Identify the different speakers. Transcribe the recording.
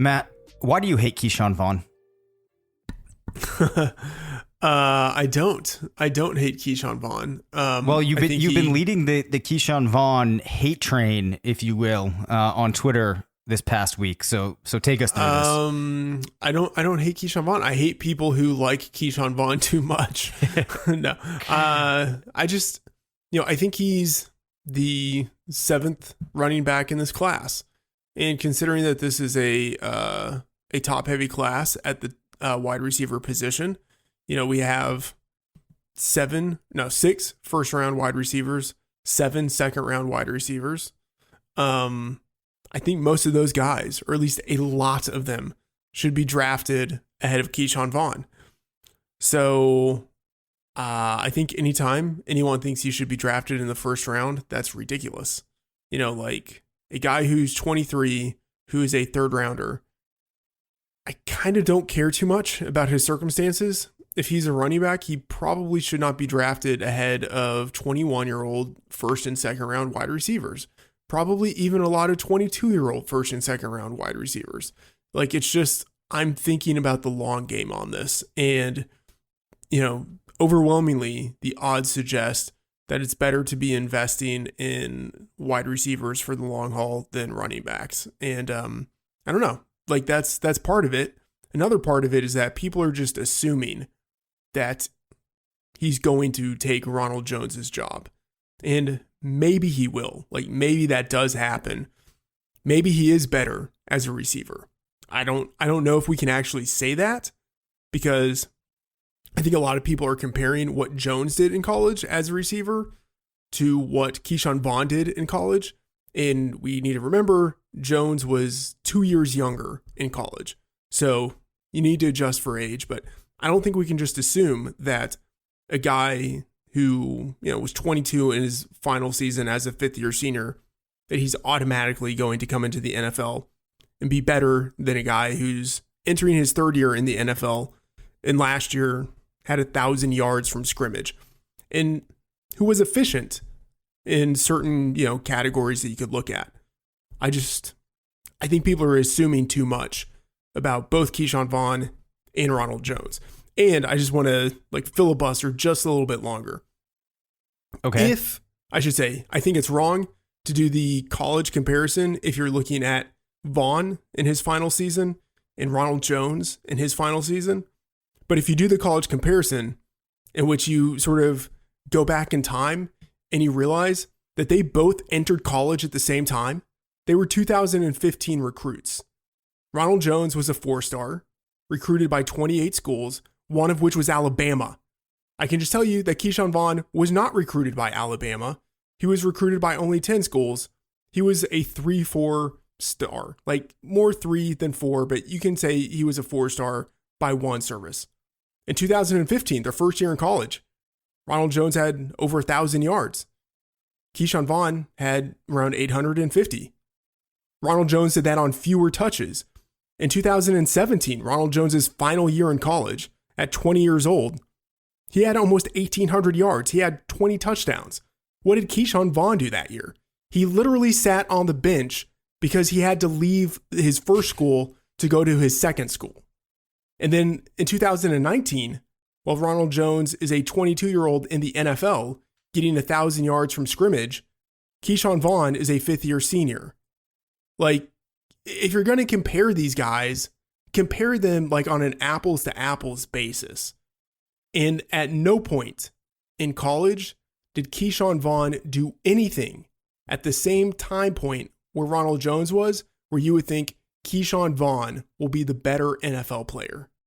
Speaker 1: Matt, why do you hate Ke'Shawn Vaughn?
Speaker 2: I don't hate Ke'Shawn Vaughn.
Speaker 1: Well, you've been leading the Ke'Shawn Vaughn hate train, if you will, on Twitter this past week. So take us through this.
Speaker 2: I don't hate Ke'Shawn Vaughn. I hate people who like Ke'Shawn Vaughn too much. No, I just, I think he's the 7th running back in this class, and considering that this is a top heavy class at the wide receiver position, we have 6 first round wide receivers, 7 second round wide receivers. I think most of those guys, or at least a lot of them, should be drafted ahead of Ke'Shawn Vaughn. So I think anytime anyone thinks he should be drafted in the first round, that's ridiculous. Like a guy who's 23, who is a third rounder, I kind of don't care too much about his circumstances. If he's a running back, he probably should not be drafted ahead of 21-year-old first and second round wide receivers. Probably even a lot of 22-year-old first and second round wide receivers. Like, it's just, I'm thinking about the long game on this. And, overwhelmingly, the odds suggest that it's better to be investing in wide receivers for the long haul than running backs. And I don't know. Like, that's part of it. Another part of it is that people are just assuming that he's going to take Ronald Jones's job. And maybe he will. Like, maybe that does happen. Maybe he is better as a receiver. I don't know if we can actually say that, because I think a lot of people are comparing what Jones did in college as a receiver to what Ke'Shawn Vaughn did in college. And we need to remember Jones was 2 years younger in college. So you need to adjust for age, but I don't think we can just assume that a guy who, was 22 in his final season as a fifth-year senior, that he's automatically going to come into the NFL and be better than a guy who's entering his third year in the NFL and last year had 1,000 yards from scrimmage and who was efficient in certain, categories that you could look at. I think people are assuming too much about both Ke'Shawn Vaughn and Ronald Jones. And I just want to filibuster just a little bit longer.
Speaker 1: Okay.
Speaker 2: I think it's wrong to do the college comparison if you're looking at Vaughn in his final season and Ronald Jones in his final season. But if you do the college comparison in which you sort of go back in time and you realize that they both entered college at the same time, they were 2015 recruits. Ronald Jones was a 4-star, recruited by 28 schools, one of which was Alabama. I can just tell you that Ke'Shawn Vaughn was not recruited by Alabama. He was recruited by only 10 schools. He was a 3-4 star, like more 3 than 4, but you can say he was a 4-star by one service. In 2015, their first year in college, Ronald Jones had over 1,000 yards. Ke'Shawn Vaughn had around 850. Ronald Jones did that on fewer touches. In 2017, Ronald Jones's final year in college, at 20 years old, he had almost 1,800 yards. He had 20 touchdowns. What did Ke'Shawn Vaughn do that year? He literally sat on the bench because he had to leave his first school to go to his second school. And then in 2019, while Ronald Jones is a 22-year-old in the NFL, getting 1,000 yards from scrimmage, Ke'Shawn Vaughn is a fifth-year senior. Like, if you're going to compare these guys, compare them on an apples-to-apples basis. And at no point in college did Ke'Shawn Vaughn do anything at the same time point where Ronald Jones was, where you would think Ke'Shawn Vaughn will be the better NFL player.